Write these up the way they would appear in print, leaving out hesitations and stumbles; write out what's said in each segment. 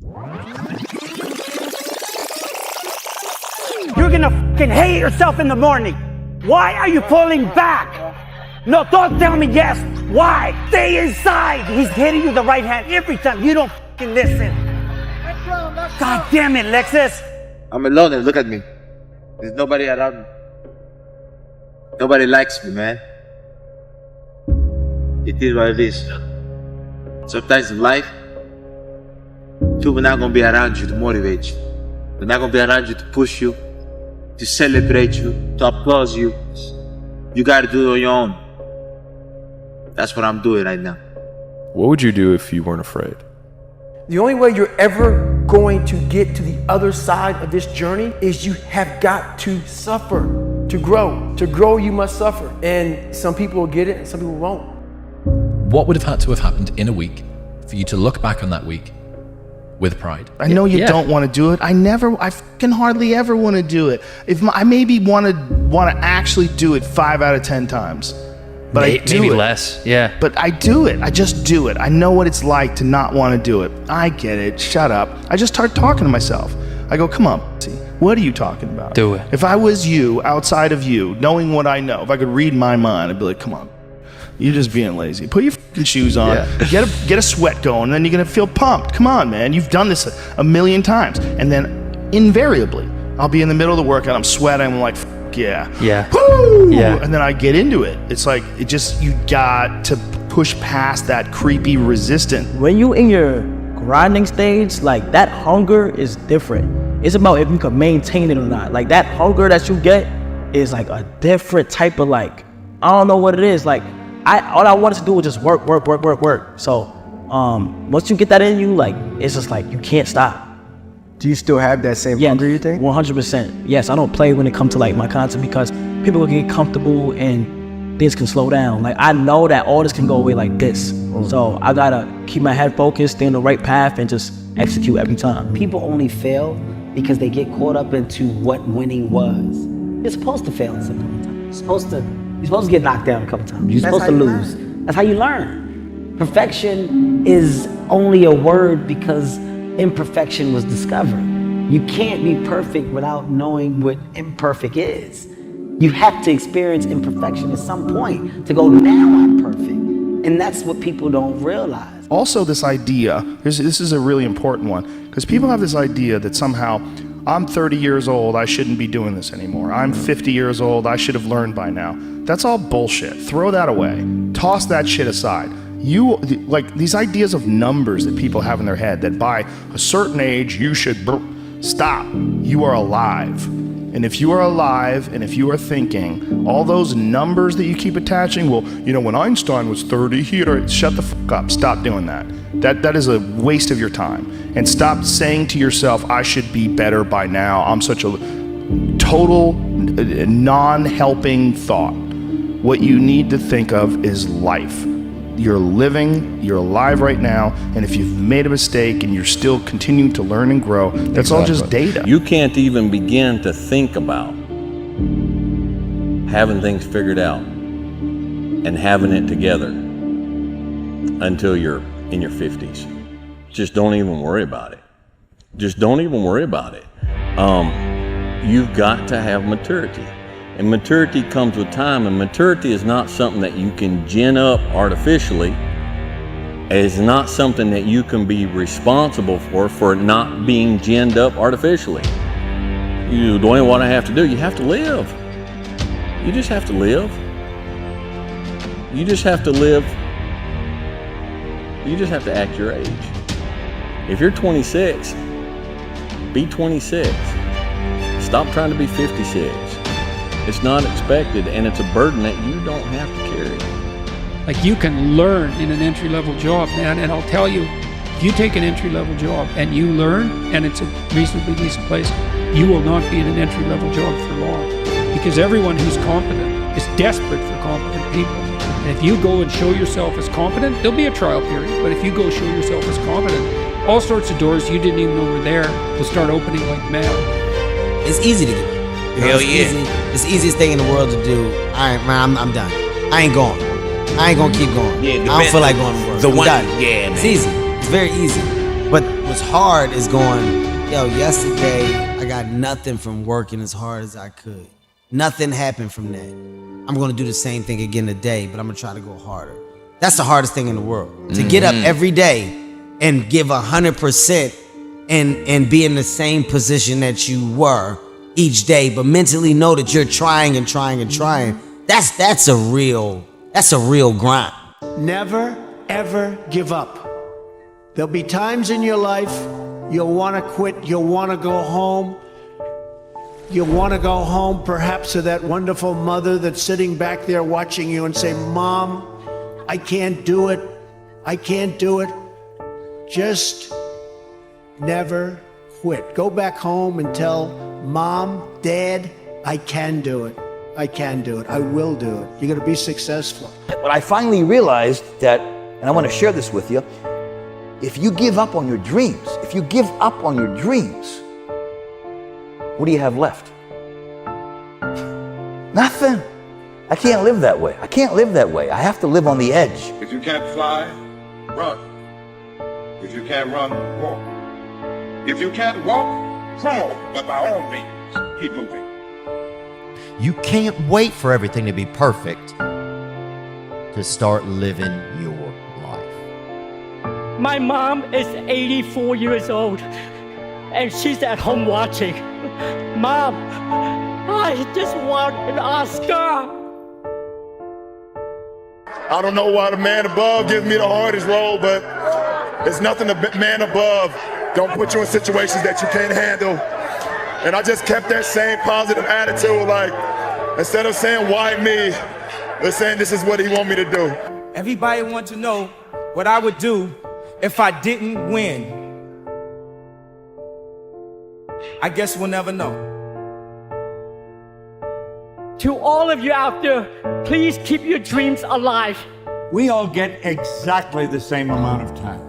You're gonna fucking hate yourself in the morning. Why are you pulling back? No, don't tell me yes. Why? Stay inside. He's hitting you the right hand every time. You don't fucking listen. God damn it, Lexus. I'm alone and look at me. There's nobody around me. Nobody likes me, man. It is what it is. Sometimes in life, people are not gonna be around you to motivate you. They're not gonna be around you to push you, to celebrate you, to applaud you. You gotta do it on your own. That's what I'm doing right now. What would you do if you weren't afraid? The only way you're ever going to get to the other side of this journey is you have got to suffer to grow. To grow, you must suffer. And some people will get it and some people won't. What would have had to have happened in a week for you to look back on that week with pride? I know you don't want to do it. I fucking hardly ever want to do it. I maybe want to actually do it 5 out of 10 times. But I do maybe it. less, yeah. But I do it. I just do it. I know what it's like to not want to do it. I get it. Shut up. I just start talking to myself. I go, come on, see, what are you talking about? Do it. If I was you, outside of you, knowing what I know, if I could read my mind, I'd be like, come on, you're just being lazy. Put your fucking shoes on, get a sweat going, and then you're going to feel pumped. Come on, man. You've done this a million times. And then invariably, I'll be in the middle of the workout, I'm sweating, I'm like, yeah. Woo! Yeah. And then I get into it. It's like, you got to push past that creepy resistance. When you in your grinding stage, like that hunger is different. It's about if you can maintain it or not. Like that hunger that you get is like a different type of I don't know what it is. Like all I wanted to do was just work. So once you get that in you, like it's just like you can't stop. Do you still have that same hunger, you think? 100%. Yes, I don't play when it comes to like my content because people can get comfortable and things can slow down. Like I know that all this can go away like this. So I gotta keep my head focused, stay on the right path and just execute every time. People only fail because they get caught up into what winning was. You're supposed to fail at some point in time. You're supposed to get knocked down a couple times. You're supposed to lose. That's how you learn. Perfection is only a word because imperfection was discovered. You can't be perfect without knowing what imperfect is. You have to experience imperfection at some point to go, now I'm perfect. And that's what people don't realize. Also this idea, this is a really important one, because people have this idea that somehow, I'm 30 years old, I shouldn't be doing this anymore. I'm 50 years old, I should have learned by now. That's all bullshit. Throw that away. Toss that shit aside. Like these ideas of numbers that people have in their head that by a certain age you should stop. You are alive. And if you are alive and if you are thinking, all those numbers that you keep attaching, well, when Einstein was 30, shut the fuck up. Stop doing that. That is a waste of your time. And stop saying to yourself, I should be better by now. I'm such a total non-helping thought. What you need to think of is life. You're living, you're alive right now, and if you've made a mistake and you're still continuing to learn and grow, that's all just data. You can't even begin to think about having things figured out and having it together until you're in your 50s. Just don't even worry about it. Just don't even worry about it. You've got to have maturity. And maturity comes with time, and maturity is not something that you can gin up artificially. It's not something that you can be responsible for not being ginned up artificially. Doing what I have to do, you have to live. You just have to live. You just have to live. You just have to act your age. If you're 26, be 26. Stop trying to be 56. It's not expected, and it's a burden that you don't have to carry. Like you can learn in an entry-level job, man, and I'll tell you, if you take an entry-level job and you learn, and it's a reasonably decent place, you will not be in an entry-level job for long. Because everyone who's competent is desperate for competent people. And if you go and show yourself as competent, there'll be a trial period, but if you go show yourself as competent, all sorts of doors you didn't even know were there will start opening like mad. It's easy to do. Hell yeah. It's the easiest thing in the world to do. I'm done. I ain't going. I ain't gonna keep going. Yeah, I don't feel like going to work. The one, done. yeah, man. It's easy. It's very easy. But what's hard is going, yo, yesterday I got nothing from working as hard as I could. Nothing happened from that. I'm gonna do the same thing again today, but I'm gonna try to go harder. That's the hardest thing in the world. To get up every day and give 100% and be in the same position that you were each day, but mentally know that you're trying and trying and trying. That's a real grind. Never, ever give up. There'll be times in your life you'll want to quit, you'll want to go home. You'll want to go home perhaps to that wonderful mother that's sitting back there watching you and say, Mom, I can't do it. I can't do it. Just never quit. Go back home and tell Mom, Dad, I can do it. I can do it. I will do it. You're going to be successful. But I finally realized that, and I want to share this with you, if you give up on your dreams, what do you have left? Nothing. I can't live that way. I have to live on the edge. If you can't fly, run. If you can't run, walk. If you can't walk, crawl. But by all means, keep moving. You can't wait for everything to be perfect to start living your life. My mom is 84 years old, and she's at home watching. Mom, I just want an Oscar. I don't know why the man above gives me the hardest role, but it's nothing the man above don't put you in situations that you can't handle. And I just kept that same positive attitude, like, instead of saying, why me, they're saying this is what he want me to do. Everybody wants to know what I would do if I didn't win. I guess we'll never know. To all of you out there, please keep your dreams alive. We all get exactly the same amount of time.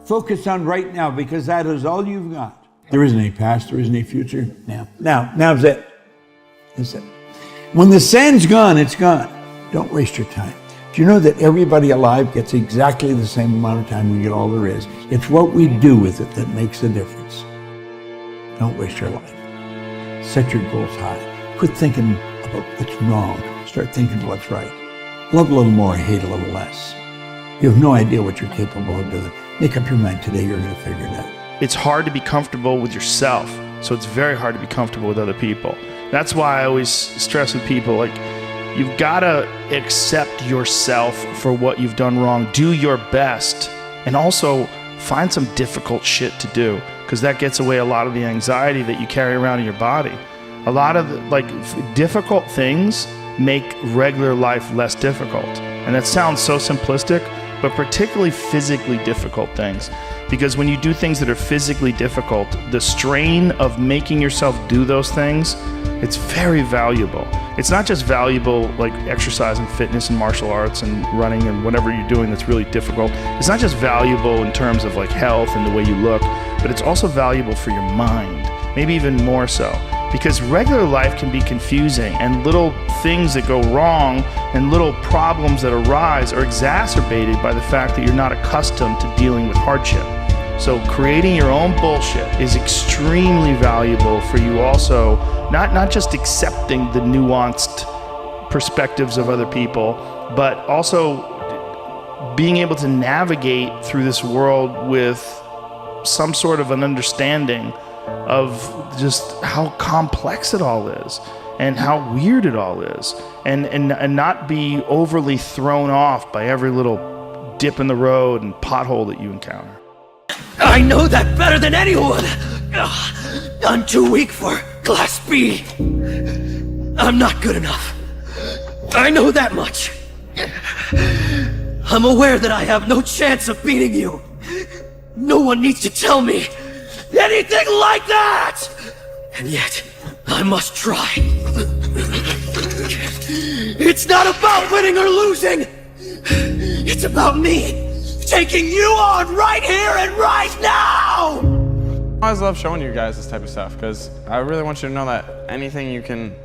Focus on right now, because that is all you've got. There isn't any past, there isn't any future. Now's it. That's it. When the sand's gone, it's gone. Don't waste your time. Do you know that everybody alive gets exactly the same amount of time we get all there is? It's what we do with it that makes the difference. Don't waste your life. Set your goals high. Quit thinking about what's wrong. Start thinking what's right. Love a little more, hate a little less. You have no idea what you're capable of doing. Make up your mind today, you're going to figure it out. It's hard to be comfortable with yourself, so it's very hard to be comfortable with other people. That's why I always stress with people, like, you've got to accept yourself for what you've done wrong. Do your best, and also find some difficult shit to do, because that gets away a lot of the anxiety that you carry around in your body. A lot of difficult things make regular life less difficult. And that sounds so simplistic, but particularly physically difficult things. Because when you do things that are physically difficult, the strain of making yourself do those things, it's very valuable. It's not just valuable like exercise and fitness and martial arts and running and whatever you're doing that's really difficult. It's not just valuable in terms of like health and the way you look, but it's also valuable for your mind, maybe even more so. Because regular life can be confusing, and little things that go wrong and little problems that arise are exacerbated by the fact that you're not accustomed to dealing with hardship. So creating your own bullshit is extremely valuable for you also, not just accepting the nuanced perspectives of other people, but also being able to navigate through this world with some sort of an understanding of just how complex it all is and how weird it all is, and not be overly thrown off by every little dip in the road and pothole that you encounter. I know that better than anyone. I'm too weak for Class B. I'm not good enough. I know that much. I'm aware that I have no chance of beating you. No one needs to tell me anything like that! And yet, I must try. It's not about winning or losing. It's about me taking you on right here and right now! I always love showing you guys this type of stuff, because I really want you to know that anything you can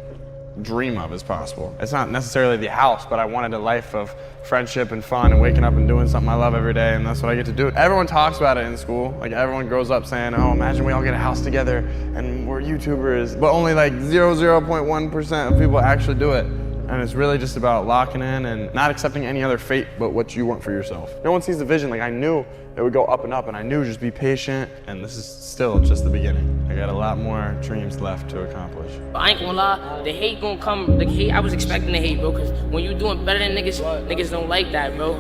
dream of is possible. It's not necessarily the house, but I wanted a life of friendship and fun and waking up and doing something I love every day, and that's what I get to do. Everyone talks about it in school. Like, everyone grows up saying, oh, imagine we all get a house together and we're YouTubers, but only like 0.1% of people actually do it. And it's really just about locking in and not accepting any other fate but what you want for yourself. No one sees the vision. Like, I knew it would go up, and I knew just be patient, and this is still just the beginning. I got a lot more dreams left to accomplish. I ain't gonna lie, the hate gonna come. The hate, I was expecting the hate, bro, because when you doing better than niggas, niggas don't like that, bro.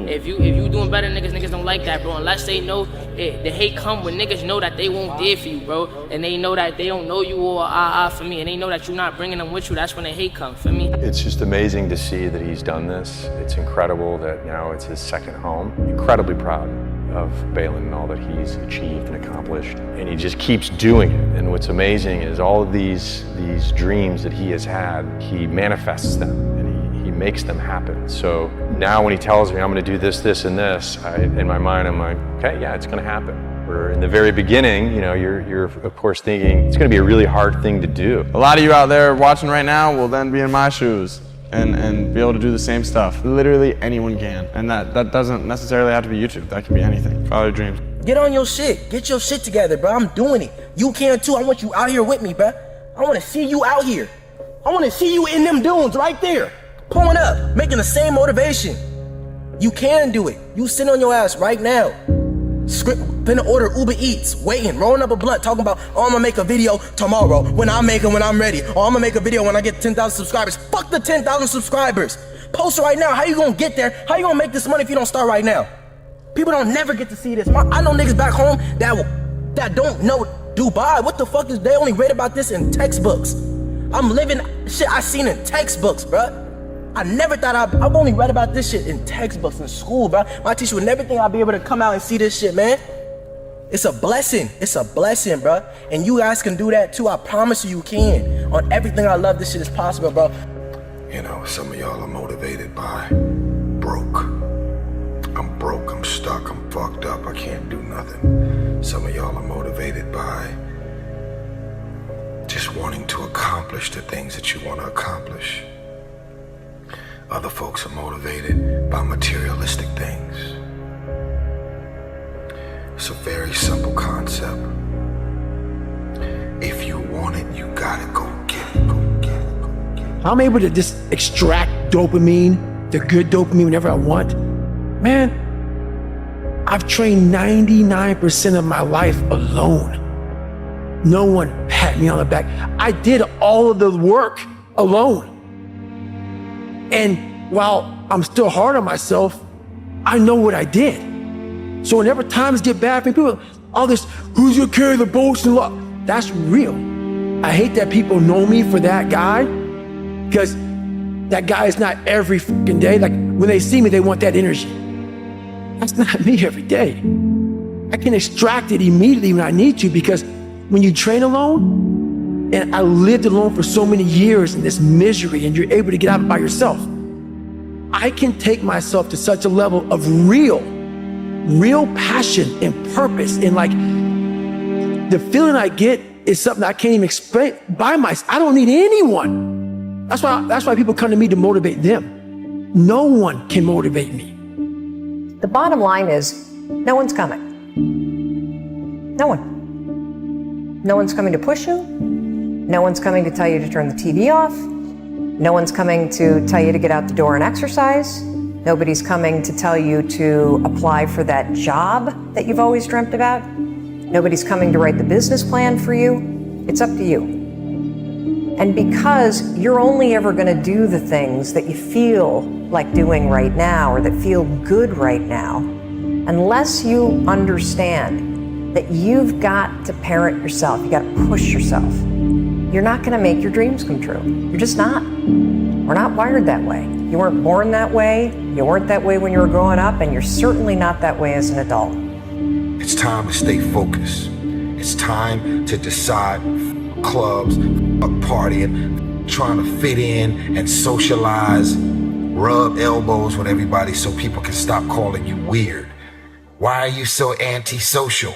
If you doing better than niggas don't like that, bro. Unless they know, the hate come when niggas know that they won't there for you, bro, and they know that they don't know you or for me, and they know that you're not bringing them with you. That's when the hate comes for me. It's just amazing to see that he's done this. It's incredible that now it's his second home. Incredibly proud of Balin and all that he's achieved and accomplished, and he just keeps doing it. And what's amazing is all of these dreams that he has had, he manifests them and he makes them happen. So now when he tells me I'm going to do this, this, and this, in my mind I'm like, okay, yeah, it's going to happen. Where in the very beginning, you know, you're of course thinking it's going to be a really hard thing to do. A lot of you out there watching right now will then be in my shoes and be able to do the same stuff. Literally anyone can. And that doesn't necessarily have to be YouTube. That can be anything. Follow your dreams. Get on your shit. Get your shit together, bro. I'm doing it. You can too. I want you out here with me, bro. I want to see you out here. I want to see you in them dunes right there. Pulling up, making the same motivation. You can do it. You sit on your ass right now. Finna order Uber Eats, waiting, rolling up a blunt, talking about, oh, I'm gonna make a video tomorrow, when I'm ready, or I'm gonna make a video when I get 10,000 subscribers. Fuck the 10,000 subscribers. Post it right now. How you gonna get there? How you gonna make this money if you don't start right now? People don't never get to see this. I know niggas back home that don't know Dubai. What the fuck is, they only read about this in textbooks. I'm living shit I seen in textbooks, bruh. I never thought I've only read about this shit in textbooks in school, bro. My teacher would never think I'd be able to come out and see this shit, man. It's a blessing. It's a blessing, bro. And you guys can do that too. I promise you can. On everything I love, this shit is possible, bro. You know, some of y'all are motivated by broke. I'm broke, I'm stuck, I'm fucked up, I can't do nothing. Some of y'all are motivated by just wanting to accomplish the things that you want to accomplish. Other folks are motivated by materialistic things. It's a very simple concept. If you want it, you gotta go get it, go get it, go get it. I'm able to just extract dopamine, the good dopamine whenever I want. Man, I've trained 99% of my life alone. No one pat me on the back. I did all of the work alone. And while I'm still hard on myself, I know what I did. So whenever times get bad for me, people, all this, who's gonna carry the boats and luck? That's real. I hate that people know me for that guy, because that guy is not every fucking day. Like, when they see me, they want that energy. That's not me every day. I can extract it immediately when I need to, because when you train alone, and I lived alone for so many years in this misery, and you're able to get out by yourself, I can take myself to such a level of real passion and purpose. And like, the feeling I get is something I can't even explain by myself. I don't need anyone. That's why people come to me to motivate them. No one can motivate me. The bottom line is, no one's coming. No one. No one's coming to push you. No one's coming to tell you to turn the TV off. No one's coming to tell you to get out the door and exercise. Nobody's coming to tell you to apply for that job that you've always dreamt about. Nobody's coming to write the business plan for you. It's up to you. And because you're only ever going to do the things that you feel like doing right now, or that feel good right now, unless you understand that you've got to parent yourself, you got to push yourself, you're not going to make your dreams come true. You're just not. We're not wired that way. You weren't born that way. You weren't that way when you were growing up, and you're certainly not that way as an adult. It's time to stay focused. It's time to decide clubs, partying, trying to fit in and socialize, rub elbows with everybody so people can stop calling you weird. Why are you so antisocial?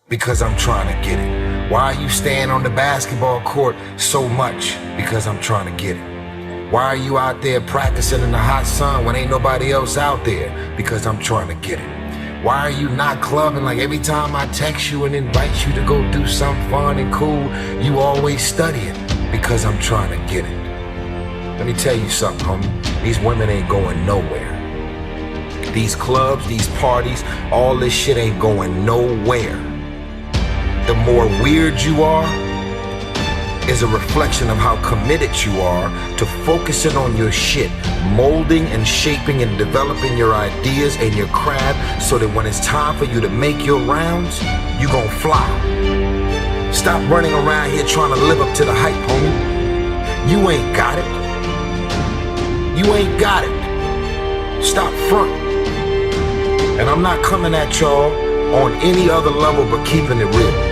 Because I'm trying to get it. Why are you staying on the basketball court so much? Because I'm trying to get it. Why are you out there practicing in the hot sun when ain't nobody else out there? Because I'm trying to get it. Why are you not clubbing? Like every time I text you and invite you to go do something fun and cool, you always studying. Because I'm trying to get it. Let me tell you something, homie. These women ain't going nowhere. These clubs, these parties, all this shit ain't going nowhere. The more weird you are is a reflection of how committed you are to focusing on your shit, molding and shaping and developing your ideas and your craft so that when it's time for you to make your rounds, you gon' fly. Stop running around here trying to live up to the hype, homie. You ain't got it. You ain't got it. Stop front. And I'm not coming at y'all on any other level but keeping it real.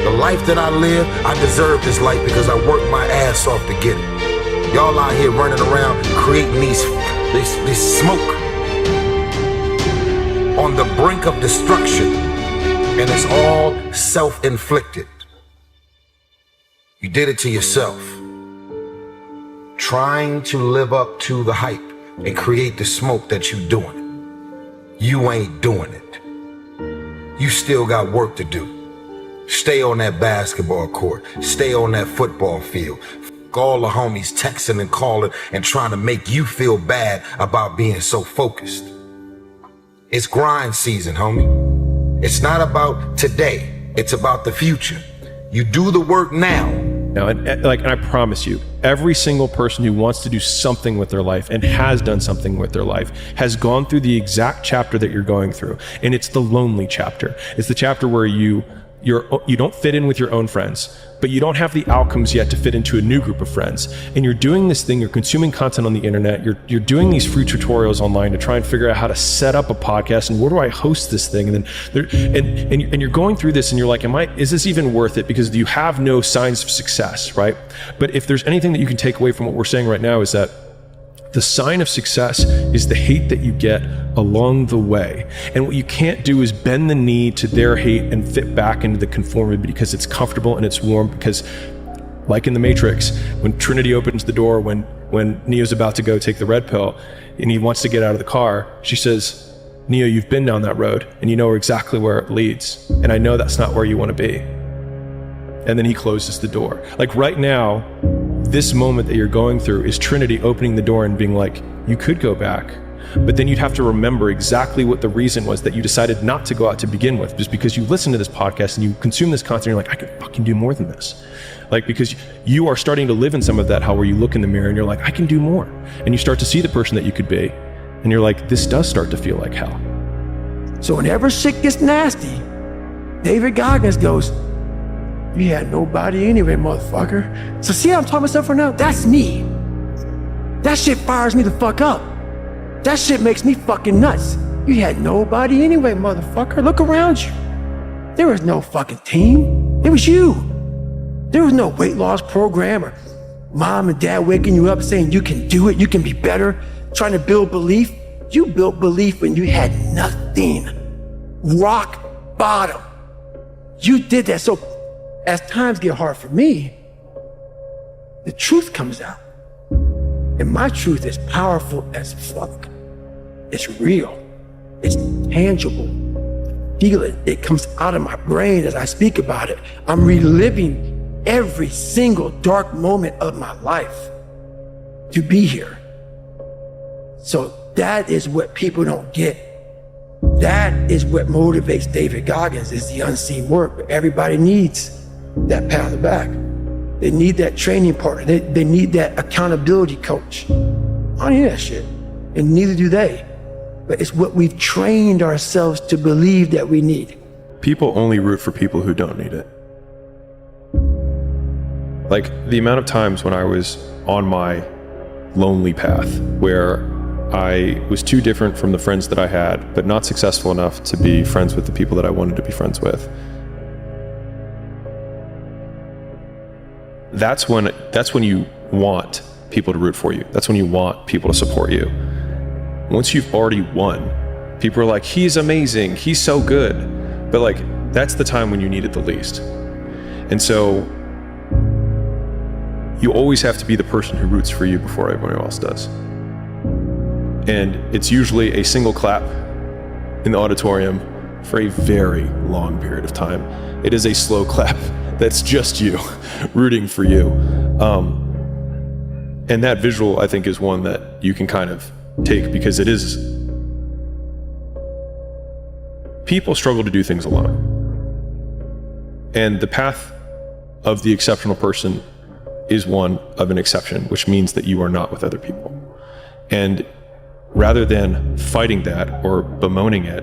The life that I live, I deserve this life because I worked my ass off to get it. Y'all out here running around creating this smoke on the brink of destruction, and it's all self-inflicted. You did it to yourself. Trying to live up to the hype and create the smoke that you doing it. You ain't doing it. You still got work to do. Stay on that basketball court. Stay on that football field. All the homies texting and calling and trying to make you feel bad about being so focused. It's grind season, homie. It's not about today. It's about the future. You do the work now. And I promise you, every single person who wants to do something with their life and has done something with their life has gone through the exact chapter that you're going through. And it's the lonely chapter. It's the chapter where you don't fit in with your own friends, but you don't have the outcomes yet to fit into a new group of friends. And you're doing this thing, you're consuming content on the internet, you're doing these free tutorials online to try and figure out how to set up a podcast and where do I host this thing? And then you're going through this and you're like, is this even worth it? Because you have no signs of success, right? But if there's anything that you can take away from what we're saying right now is that the sign of success is the hate that you get along the way. And what you can't do is bend the knee to their hate and fit back into the conformity because it's comfortable and it's warm. Because like in the Matrix, when Trinity opens the door, when Neo's about to go take the red pill and he wants to get out of the car, she says, Neo, you've been down that road and you know exactly where it leads. And I know that's not where you want to be. And then he closes the door. Like right now, this moment that you're going through is Trinity opening the door and being like, you could go back, but then you'd have to remember exactly what the reason was that you decided not to go out to begin with, just because you listen to this podcast and you consume this content and you're like, I could fucking do more than this. Like, because you are starting to live in some of that hell where you look in the mirror and you're like, I can do more. And you start to see the person that you could be. And you're like, this does start to feel like hell. So whenever shit gets nasty, David Goggins goes, you had nobody anyway, motherfucker. So see how I'm talking myself right now? That's me. That shit fires me the fuck up. That shit makes me fucking nuts. You had nobody anyway, motherfucker. Look around you. There was no fucking team. It was you. There was no weight loss program or mom and dad waking you up saying you can do it, you can be better, trying to build belief. You built belief when you had nothing. Rock bottom. You did that. So as times get hard for me, the truth comes out. And my truth is powerful as fuck. It's real. It's tangible. Feel it. It comes out of my brain as I speak about it. I'm reliving every single dark moment of my life to be here. So that is what people don't get. That is what motivates David Goggins, is the unseen work. But everybody needs that pat on the back. They need that training partner. They need that accountability coach. I don't need that shit. And neither do they. But it's what we've trained ourselves to believe that we need. People only root for people who don't need it. Like the amount of times when I was on my lonely path where I was too different from the friends that I had, but not successful enough to be friends with the people that I wanted to be friends with. That's when you want people to root for you. That's when you want people to support you. Once you've already won, people are like, he's amazing, he's so good. But like, that's the time when you need it the least. And so you always have to be the person who roots for you before everyone else does. And it's usually a single clap in the auditorium for a very long period of time. It is a slow clap that's just you rooting for you. And that visual, I think, is one that you can kind of take, because it is, people struggle to do things alone. And the path of the exceptional person is one of an exception, which means that you are not with other people. And rather than fighting that or bemoaning it,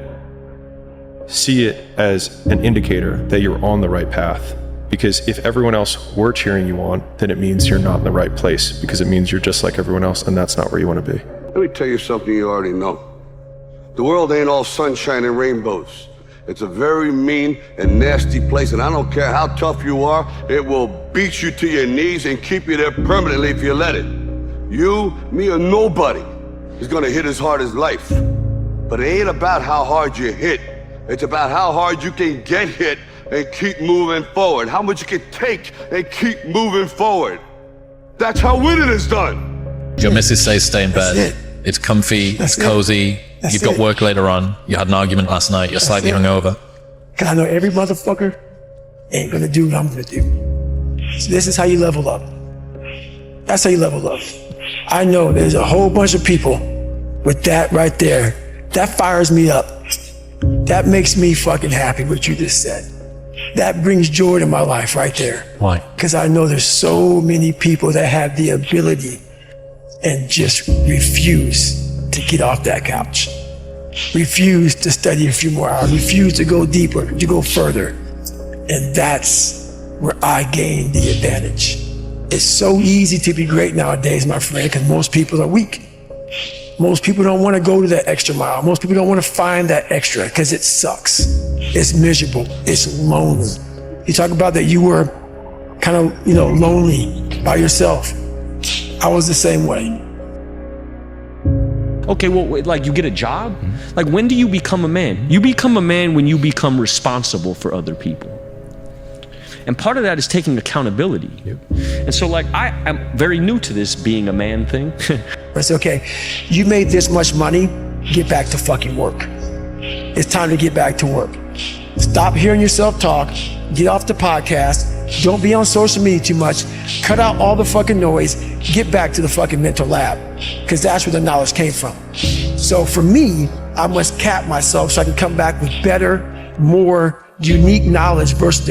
see it as an indicator that you're on the right path. Because if everyone else were cheering you on, then it means you're not in the right place, because it means you're just like everyone else, and that's not where you want to be. Let me tell you something you already know. The world ain't all sunshine and rainbows. It's a very mean and nasty place, and I don't care how tough you are, it will beat you to your knees and keep you there permanently if you let it. You, me, or nobody is gonna hit as hard as life. But it ain't about how hard you hit. It's about how hard you can get hit and keep moving forward. How much you can take and keep moving forward. That's how winning is done. Your missus says stay in bed. It's comfy, it's cozy. You've got work later on. You had an argument last night. You're slightly hungover. Cause I know every motherfucker ain't gonna do what I'm gonna do. So this is how you level up. That's how you level up. I know there's a whole bunch of people with that right there. That fires me up. That makes me fucking happy, what you just said. That brings joy to my life right there. Why? Because I know there's so many people that have the ability and just refuse to get off that couch. Refuse to study a few more hours. Refuse to go deeper, to go further. And that's where I gain the advantage. It's so easy to be great nowadays, my friend, because most people are weak. Most people don't want to go to that extra mile. Most people don't want to find that extra because it sucks. It's miserable. It's lonely. You talk about that you were kind of, lonely by yourself. I was the same way. Okay, well, like you get a job? Like when do you become a man? You become a man when you become responsible for other people. And part of that is taking accountability. And so like I am very new to this being a man thing. I say, okay, you made this much money, get back to fucking work. It's time to get back to work. Stop hearing yourself talk, get off the podcast, don't be on social media too much, cut out all the fucking noise, get back to the fucking mental lab, because that's where the knowledge came from. So for me, I must cap myself so I can come back with better, more unique knowledge versus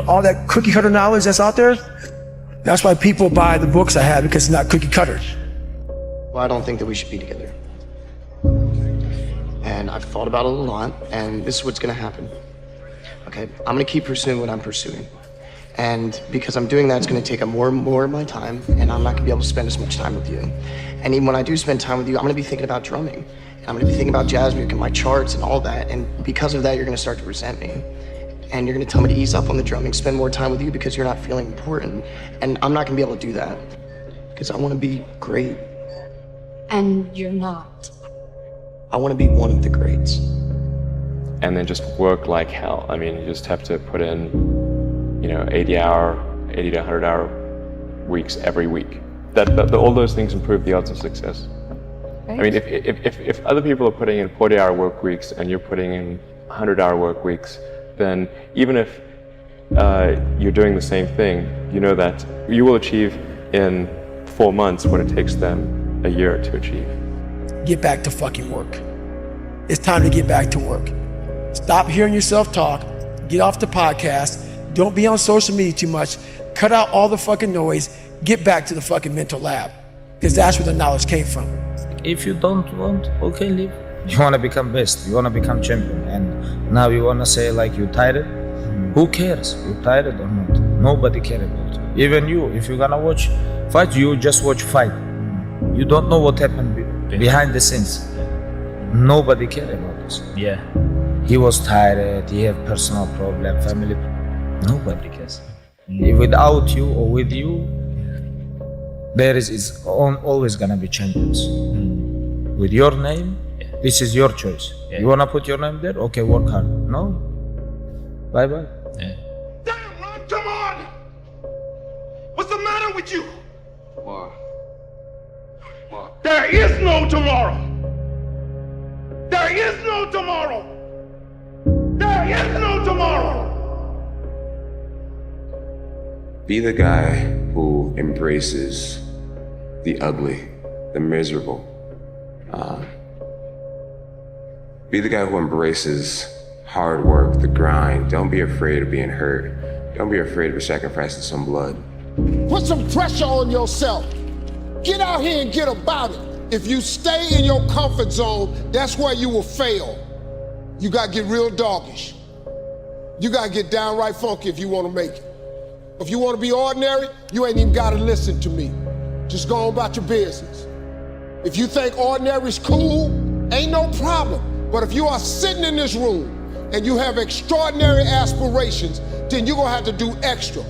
all that cookie cutter knowledge that's out there. That's why people buy the books I have, because it's not cookie cutter. Well, I don't think that we should be together. And I've thought about it a lot, and this is what's gonna happen. Okay, I'm gonna keep pursuing what I'm pursuing. And because I'm doing that, it's gonna take up more and more of my time, and I'm not gonna be able to spend as much time with you. And even when I do spend time with you, I'm gonna be thinking about drumming. And I'm gonna be thinking about jazz music and my charts and all that. And because of that, you're gonna start to resent me. And you're gonna tell me to ease up on the drumming, spend more time with you because you're not feeling important. And I'm not gonna be able to do that because I wanna be great. And you're not. I wanna be one of the greats. And then just work like hell. I mean, you just have to put in 80 to 100 hour weeks every week. All those things improve the odds of success. Right. I mean, if other people are putting in 40-hour work weeks and you're putting in 100-hour work weeks, then even if you're doing the same thing, you know that you will achieve in 4 months what it takes them a year to achieve. Get back to fucking work. It's time to get back to work. Stop hearing yourself talk, get off the podcast, don't be on social media too much, cut out all the fucking noise, get back to the fucking mental lab, because that's where the knowledge came from. If you don't want, okay, leave. You wanna become best, you wanna become champion, and now you wanna say like you tired? Who cares? You tired or not? Nobody cares about you. Even you, if you're gonna watch fight, you just watch fight. You don't know what happened behind the scenes. Nobody cares about this. Yeah. He was tired, he had personal problem, family. Nobody cares. Without you or with you, there is always gonna be champions. With your name, this is your choice. You wanna put your name there? Okay, work hard. No? Bye-bye. Come on! with you? Why? There is no tomorrow. There is no tomorrow. There is no tomorrow. Be the guy who embraces the ugly, the miserable. Be the guy who embraces hard work, the grind. Don't be afraid of being hurt. Don't be afraid of sacrificing some blood. Put some pressure on yourself. Get out here and get about it. If you stay in your comfort zone, that's where you will fail. You gotta get real doggish. You gotta get downright funky if you wanna make it. If you wanna be ordinary, you ain't even gotta listen to me. Just go on about your business. If you think ordinary is cool, ain't no problem. But if you are sitting in this room and you have extraordinary aspirations, then you're gonna have to do extra.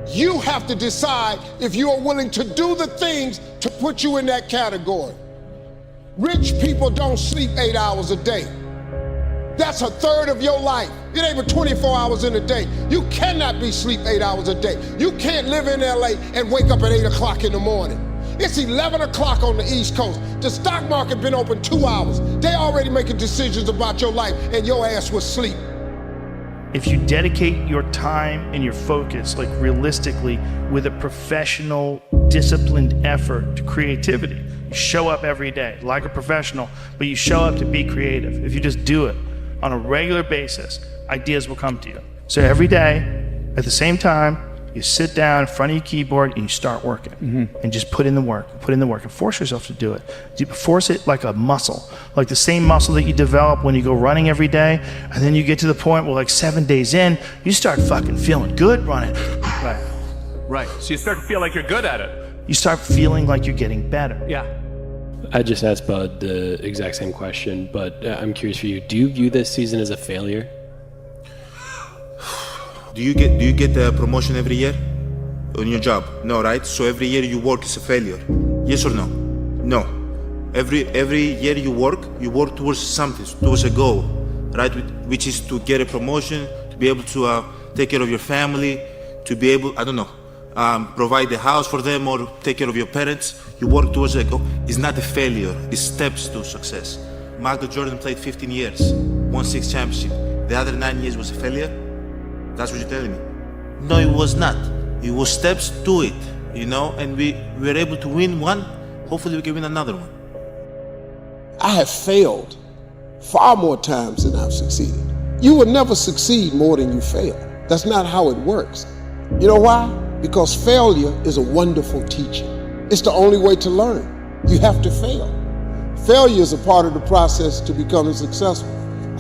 You have to decide if you are willing to do the things to put you in that category. Rich people don't sleep 8 hours a day. That's a third of your life. It ain't but 24 hours in a day. You cannot be sleep 8 hours a day. You can't live in LA and wake up at 8 o'clock in the morning. It's 11 o'clock on the East Coast. The stock market been open 2 hours. They already making decisions about your life and your ass was asleep. If you dedicate your time and your focus, like realistically, with a professional, disciplined effort to creativity, you show up every day like a professional, but you show up to be creative. If you just do it on a regular basis, ideas will come to you. So every day, at the same time, you sit down in front of your keyboard and you start working. And just put in the work, and force yourself to do it. You force it like a muscle, like the same muscle that you develop when you go running every day, and then you get to the point where like 7 days in, you start fucking feeling good running. Right. So you start to feel like you're good at it. You start feeling like you're getting better. Yeah. I just asked Bud the exact same question, but I'm curious for you. Do you view this season as a failure? Do you get the promotion every year on your job? No, right? So every year you work is a failure. Yes or no? No. Every year you work towards something, towards a goal, right? Which is to get a promotion, to be able to take care of your family, to be able, provide a house for them or take care of your parents. You work towards a goal. It's not a failure. It's steps to success. Michael Jordan played 15 years, won 6 championships. The other 9 years was a failure? That's what you're telling me? No, it was not. It was steps to it, and we were able to win one. Hopefully we can win another one. I have failed far more times than I've succeeded. You will never succeed more than you fail. That's not how it works. You know why? Because failure is a wonderful teacher. It's the only way to learn. You have to fail. Failure is a part of the process to becoming successful.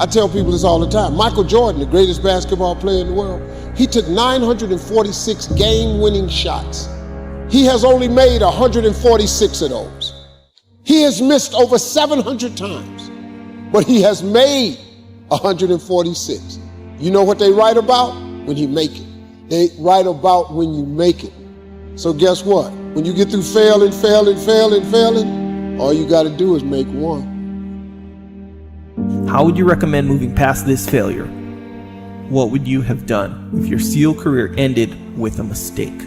I tell people this all the time. Michael Jordan, the greatest basketball player in the world, he took 946 game-winning shots. He has only made 146 of those. He has missed over 700 times, but he has made 146. You know what they write about? When you make it. They write about when you make it. So guess what? When you get through failing, all you gotta do is make one. How would you recommend moving past this failure? What would you have done if your SEAL career ended with a mistake?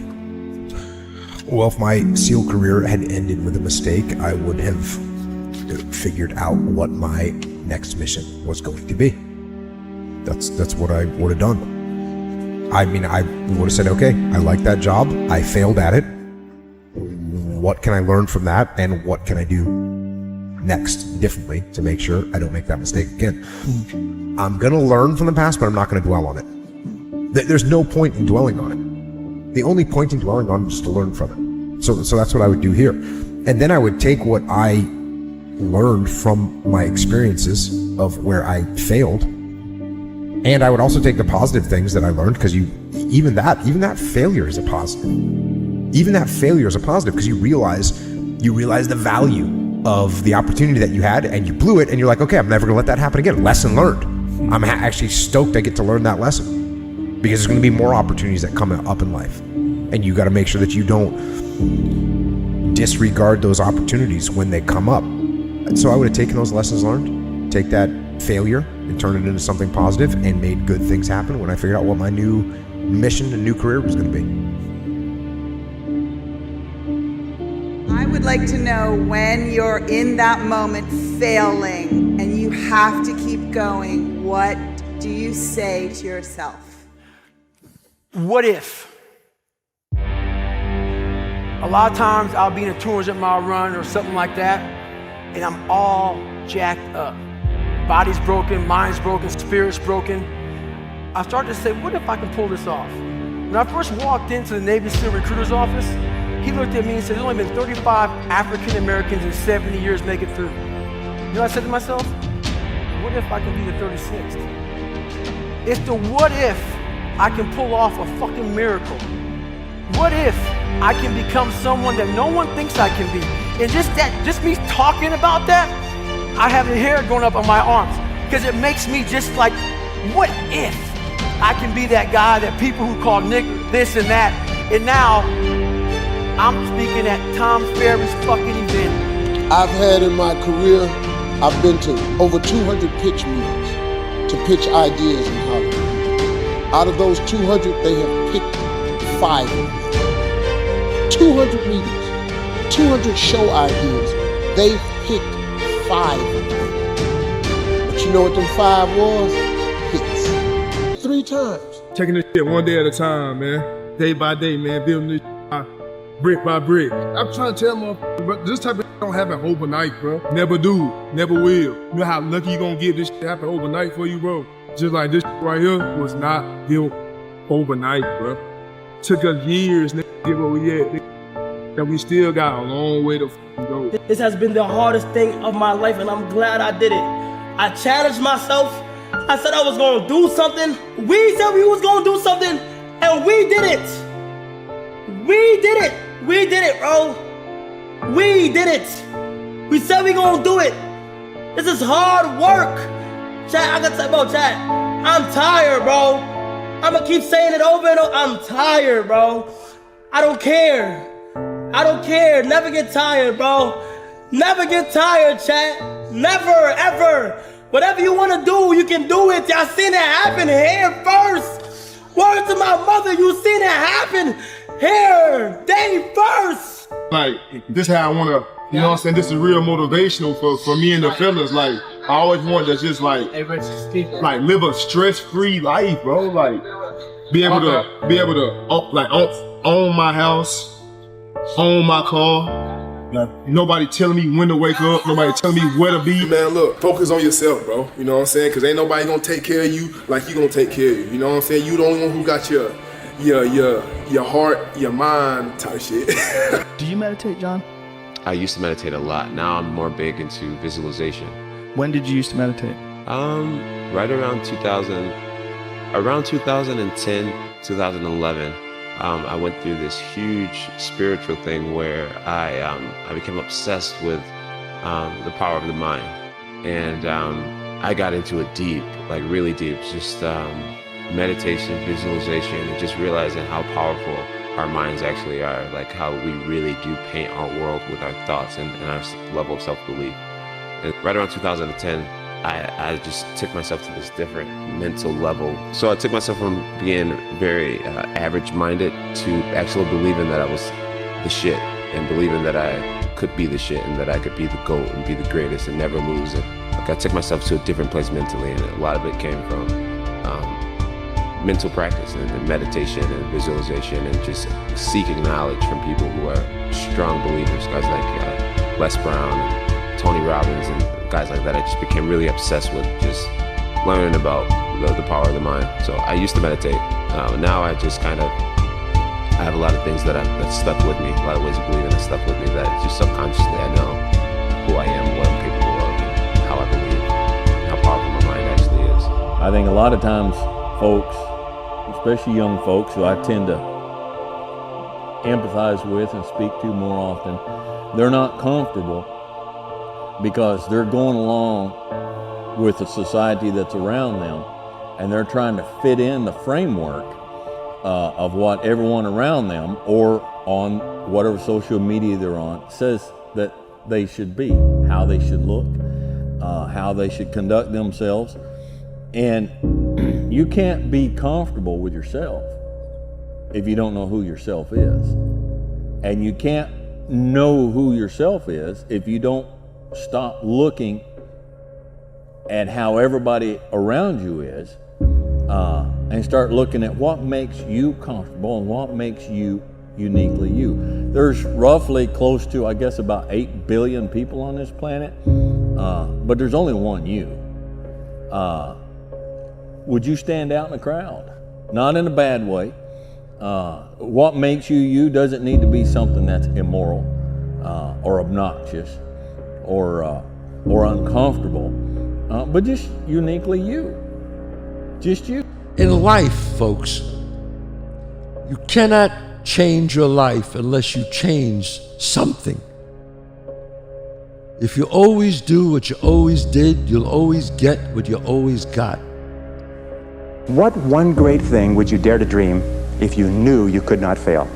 Well, if my SEAL career had ended with a mistake, I would have figured out what my next mission was going to be. That's what I would have done. I mean, I would have said, okay, I like that job. I failed at it. What can I learn from that? And what can I do next differently to make sure I don't make that mistake again? I'm going to learn from the past, but I'm not going to dwell on it. There's no point in dwelling on it. The only point in dwelling on it is to learn from it. So that's what I would do here. And then I would take what I learned from my experiences of where I failed, and I would also take the positive things that I learned, because even that failure is a positive. Even that failure is a positive, because you realize the value of the opportunity that you had, and you blew it, and you're like, okay, I'm never gonna let that happen again. Lesson learned. I'm actually stoked I get to learn that lesson, because there's gonna be more opportunities that come up in life, and you got to make sure that you don't disregard those opportunities when they come up. And so I would have taken those lessons learned, take that failure and turn it into something positive, and made good things happen when I figured out what my new mission and new career was going to be. would like to know when you're in that moment failing and you have to keep going, what do you say to yourself? What if? A lot of times I'll be in a 200 mile run or something like that, and I'm all jacked up. Body's broken, mind's broken, spirit's broken. I started to say, what if I can pull this off? When I first walked into the Navy SEAL recruiter's office, he looked at me and said, there's only been 35 African Americans in 70 years make it through. You know what I said to myself? What if I can be the 36th? It's the what if I can pull off a fucking miracle. What if I can become someone that no one thinks I can be? And just me talking about that, I have the hair going up on my arms because it makes me just like, what if I can be that guy that people who call Nick this and that, and now I'm speaking at Tom Ferry's fucking event. I've had in my career, I've been to over 200 pitch meetings to pitch ideas in Hollywood. Out of those 200, they have picked 5 of them. 200 meetings, 200 show ideas, they've picked 5 of them. But you know what them 5 was? Hits. 3 times. Taking this shit one day at a time, man. Day by day, man. Building this shit brick by brick. I'm trying to tell them, but this type of shit don't happen overnight, bro. Never do, never will. You know how lucky you gonna get this shit happen overnight for you, bro? Just like this shit right here was not built overnight, bro. Took us years, nigga, to get where we at, nigga. And we still got a long way to go. This has been the hardest thing of my life, and I'm glad I did it. I challenged myself. I said I was gonna do something. We said we was gonna do something, and we did it. We did it. We did it, bro. We did it. We said we gonna do it. This is hard work. Chat, I gotta say, bro, chat, I'm tired, bro. I'ma keep saying it over and over. I'm tired, bro. I don't care. I don't care. Never get tired, bro. Never get tired, chat. Never, ever. Whatever you want to do, you can do it. Y'all seen it happen here first. Word to my mother, you seen it happen here. They first. Like, this how I want to, you know what I'm saying? This is real motivational for me and the fellas. Like, I always want to just like live a stress-free life, bro. Like, be able to own my house, own my car. Like, nobody telling me when to wake up, nobody telling me where to be. Man, look, focus on yourself, bro. You know what I'm saying? Because ain't nobody gonna take care of you like you gonna take care of you. You know what I'm saying? You the only one who got your heart, your mind type shit. Do you meditate, John? I used to meditate a lot. Now I'm more big into visualization. When did you used to meditate? Right around 2000, around 2010, 2011. I went through this huge spiritual thing where I became obsessed with the power of the mind, and I got into it deep, like really deep, just meditation, visualization, and just realizing how powerful our minds actually are, like how we really do paint our world with our thoughts and our level of self-belief. And right around 2010, I just took myself to this different mental level. So I took myself from being very average-minded to actually believing that I was the shit, and believing that I could be the shit, and that I could be the GOAT and be the greatest and never lose it. Like, I took myself to a different place mentally, and a lot of it came from mental practice and meditation and visualization and just seeking knowledge from people who are strong believers, guys like Les Brown and Tony Robbins and guys like that. I just became really obsessed with just learning about the power of the mind. So I used to meditate. Now I just kind of, I have a lot of things that stuck with me, a lot of ways of believing that stuck with me, that just subconsciously I know who I am, what I'm capable of, and how I believe, and how powerful my mind actually is. I think a lot of times folks, especially young folks who I tend to empathize with and speak to more often, they're not comfortable because they're going along with the society that's around them, and they're trying to fit in the framework of what everyone around them or on whatever social media they're on says that they should be, how they should look, how they should conduct themselves. And you can't be comfortable with yourself if you don't know who yourself is. And you can't know who yourself is, if you don't stop looking at how everybody around you is, and start looking at what makes you comfortable and what makes you uniquely you. There's roughly close to, I guess, about 8 billion people on this planet, but there's only one you. Would you stand out in a crowd? Not in a bad way. What makes you you doesn't need to be something that's immoral or obnoxious or uncomfortable, but just uniquely you. Just you. In life, folks, you cannot change your life unless you change something. If you always do what you always did, you'll always get what you always got. What one great thing would you dare to dream if you knew you could not fail?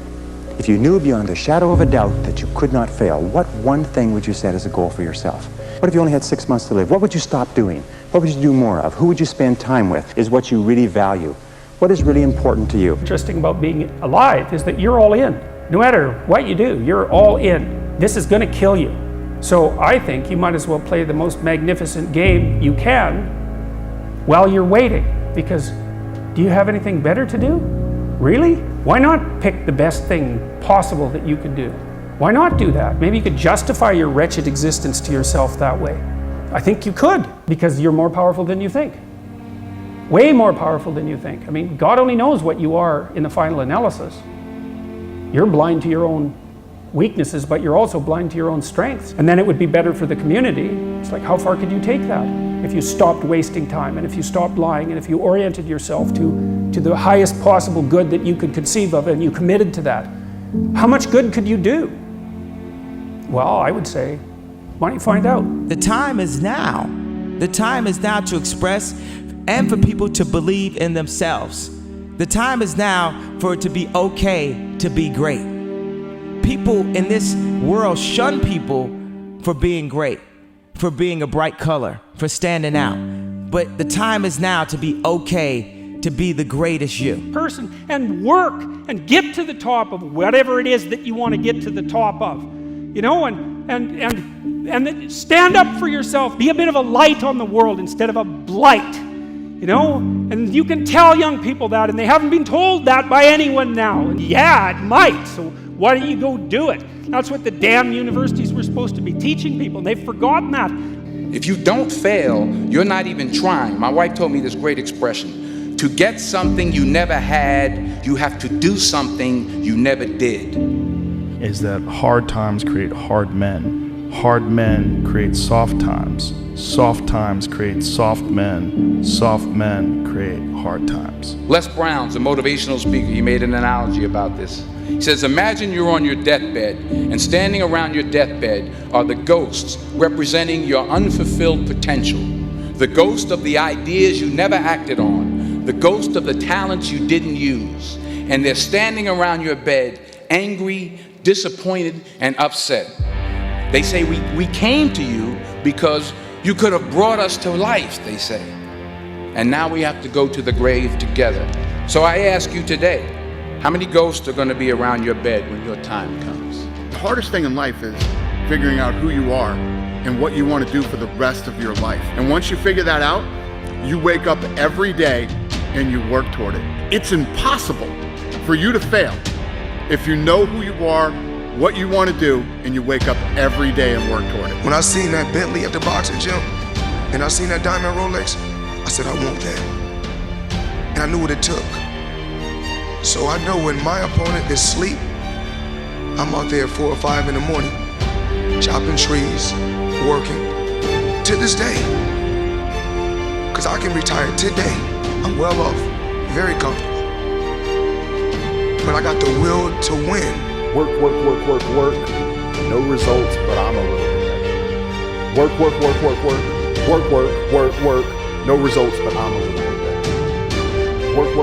If you knew beyond a shadow of a doubt that you could not fail, what one thing would you set as a goal for yourself? What if you only had 6 months to live? What would you stop doing? What would you do more of? Who would you spend time with? Is what you really value? What is really important to you? Interesting about being alive is that you're all in. No matter what you do, you're all in. This is going to kill you. So I think you might as well play the most magnificent game you can while you're waiting. Because do you have anything better to do? Really? Why not pick the best thing possible that you could do? Why not do that? Maybe you could justify your wretched existence to yourself that way. I think you could, because you're more powerful than you think. Way more powerful than you think. I mean, God only knows what you are in the final analysis. You're blind to your own weaknesses, but you're also blind to your own strengths. And then it would be better for the community. It's like, how far could you take that? If you stopped wasting time, and if you stopped lying, and if you oriented yourself to the highest possible good that you could conceive of, and you committed to that, how much good could you do? Well, I would say, why don't you find out? The time is now. The time is now to express and for people to believe in themselves. The time is now for it to be okay to be great. People in this world shun people for being great, for being a bright color, for standing out. But the time is now to be okay to be the greatest you. Person and work and get to the top of whatever it is that you want to get to the top of. You know, and then stand up for yourself. Be a bit of a light on the world instead of a blight. You know, and you can tell young people that, and they haven't been told that by anyone now. And yeah, it might. So why don't you go do it? That's what the damn universities were supposed to be teaching people. And they've forgotten that. If you don't fail, you're not even trying. My wife told me this great expression. To get something you never had, you have to do something you never did. Is that hard times create hard men. Hard men create soft times. Soft times create soft men. Soft men create hard times. Les Brown's a motivational speaker. He made an analogy about this. He says, imagine you're on your deathbed, and standing around your deathbed are the ghosts representing your unfulfilled potential. The ghost of the ideas you never acted on. The ghost of the talents you didn't use. And they're standing around your bed, angry, disappointed, and upset. They say, we came to you because you could have brought us to life, they say. And now we have to go to the grave together. So I ask you today, how many ghosts are going to be around your bed when your time comes? The hardest thing in life is figuring out who you are and what you want to do for the rest of your life. And once you figure that out, you wake up every day and you work toward it. It's impossible for you to fail if you know who you are, what you want to do, and you wake up every day and work toward it. When I seen that Bentley at the boxing gym, and I seen that diamond Rolex, I said, I want that. And I knew what it took. So I know when my opponent is asleep, I'm out there at 4 or 5 in the morning, chopping trees, working, to this day. Because I can retire today. I'm well off, very comfortable. But I got the will to win. Work. No results, but I'm a little bit better. Work. No results, but I'm a little bit better. Work.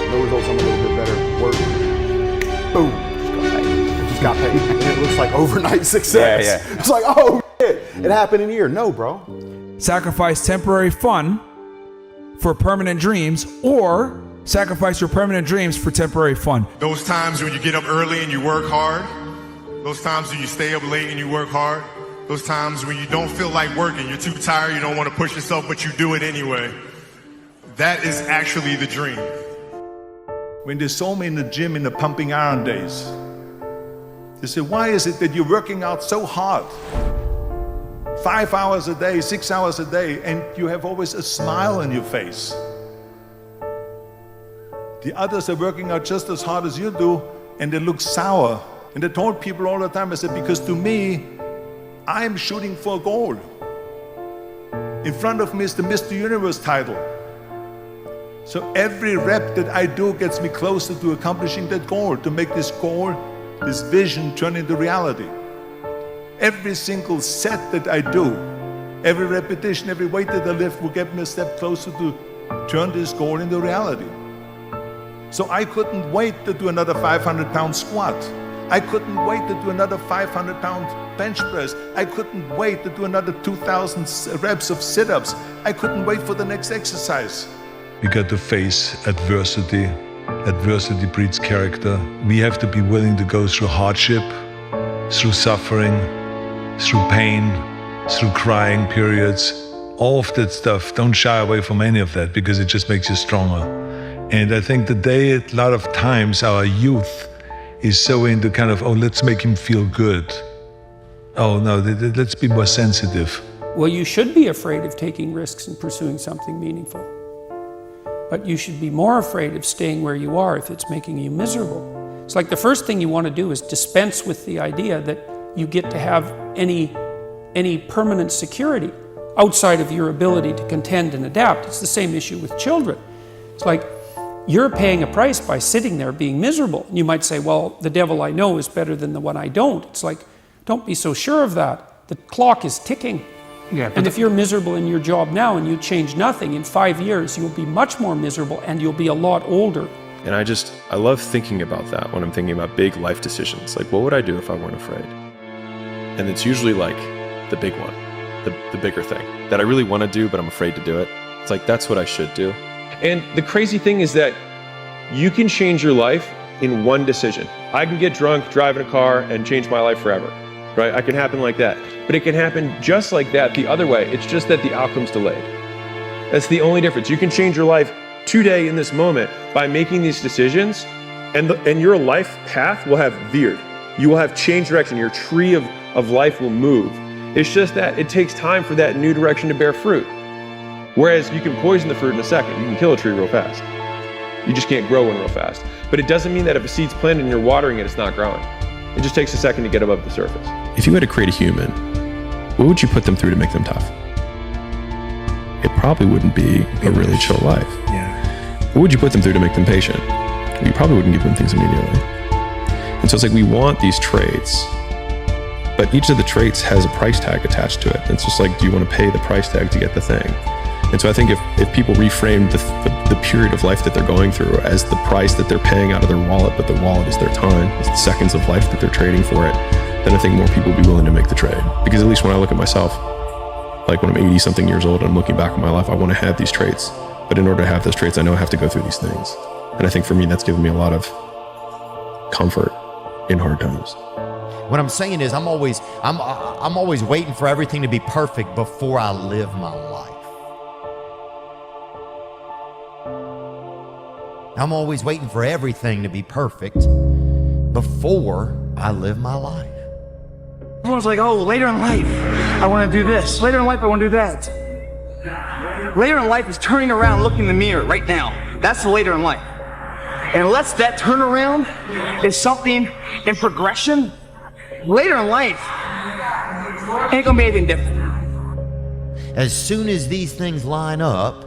No results, I'm a little bit better. Work. Boom. Just got paid. And it looks like overnight success. Yeah. It's like, oh shit, it happened in a year. No, bro. Sacrifice temporary fun for permanent dreams, or sacrifice your permanent dreams for temporary fun. Those times when you get up early and you work hard, those times when you stay up late and you work hard, those times when you don't feel like working, you're too tired, you don't want to push yourself, but you do it anyway. That is actually the dream. When they saw me in the gym in the pumping iron days, they said, why is it that you're working out so hard? 5 hours a day, 6 hours a day, and you have always a smile on your face. The others are working out just as hard as you do, and they look sour. And I told people all the time, I said, because to me, I'm shooting for a goal. In front of me is the Mr. Universe title. So every rep that I do gets me closer to accomplishing that goal, to make this goal, this vision turn into reality. Every single set that I do, every repetition, every weight that I lift will get me a step closer to turn this goal into reality. So I couldn't wait to do another 500-pound squat. I couldn't wait to do another 500-pound bench press. I couldn't wait to do another 2,000 reps of sit-ups. I couldn't wait for the next exercise. We got to face adversity. Adversity breeds character. We have to be willing to go through hardship, through suffering, through pain, through crying periods, all of that stuff. Don't shy away from any of that because it just makes you stronger. And I think today, a lot of times, our youth is so into kind of, oh, let's make him feel good. Oh, no, let's be more sensitive. Well, you should be afraid of taking risks and pursuing something meaningful. But you should be more afraid of staying where you are if it's making you miserable. It's like the first thing you want to do is dispense with the idea that you get to have any permanent security outside of your ability to contend and adapt. It's the same issue with children. It's like you're paying a price by sitting there being miserable. And you might say, well, the devil I know is better than the one I don't. It's like, don't be so sure of that. The clock is ticking. Yeah, and if you're miserable in your job now and you change nothing, in 5 years you'll be much more miserable and you'll be a lot older. And I love thinking about that when I'm thinking about big life decisions. Like, what would I do if I weren't afraid? And it's usually like the big one, the bigger thing that I really want to do, but I'm afraid to do it. It's like, that's what I should do. And the crazy thing is that you can change your life in one decision. I can get drunk, drive in a car, and change my life forever, right? It can happen like that. But it can happen just like that the other way. It's just that the outcome's delayed. That's the only difference. You can change your life today in this moment by making these decisions, and your life path will have veered. You will have changed direction. Your tree of life will move. It's just that it takes time for that new direction to bear fruit. Whereas you can poison the fruit in a second. You can kill a tree real fast. You just can't grow one real fast. But it doesn't mean that if a seed's planted and you're watering it, it's not growing. It just takes a second to get above the surface. If you had to create a human, what would you put them through to make them tough? It probably wouldn't be a really chill life. Yeah. What would you put them through to make them patient? You probably wouldn't give them things immediately. And so it's like, we want these traits, but each of the traits has a price tag attached to it. It's just like, do you want to pay the price tag to get the thing? And so I think if people reframe the period of life that they're going through as the price that they're paying out of their wallet, but the wallet is their time, it's the seconds of life that they're trading for it, then I think more people will be willing to make the trade. Because at least when I look at myself, like when I'm 80 something years old and I'm looking back on my life, I want to have these traits. But in order to have those traits, I know I have to go through these things. And I think for me, that's given me a lot of comfort in hard times. What I'm saying is I'm always waiting for everything to be perfect before I live my life. I'm always waiting for everything to be perfect before I live my life. Everyone's like, oh, later in life, I want to do this. Later in life, I want to do that. Later in life is turning around, looking in the mirror right now. That's the later in life. And unless that turnaround is something in progression, later in life ain't gonna be anything different. As soon as these things line up,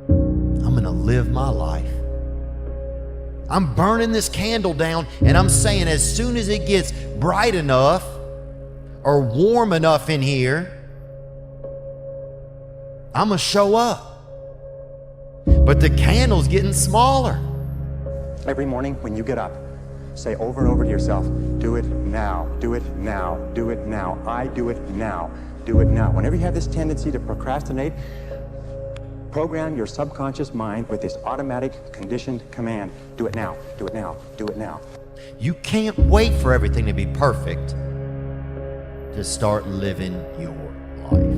I'm gonna live my life. I'm burning this candle down and I'm saying as soon as it gets bright enough or warm enough in here, I'm gonna show up. But the candle's getting smaller. Every morning when you get up, say over and over to yourself, do it now, do it now, do it now, I do it now, do it now. Whenever you have this tendency to procrastinate, program your subconscious mind with this automatic conditioned command, do it now, do it now, do it now. You can't wait for everything to be perfect to start living your life.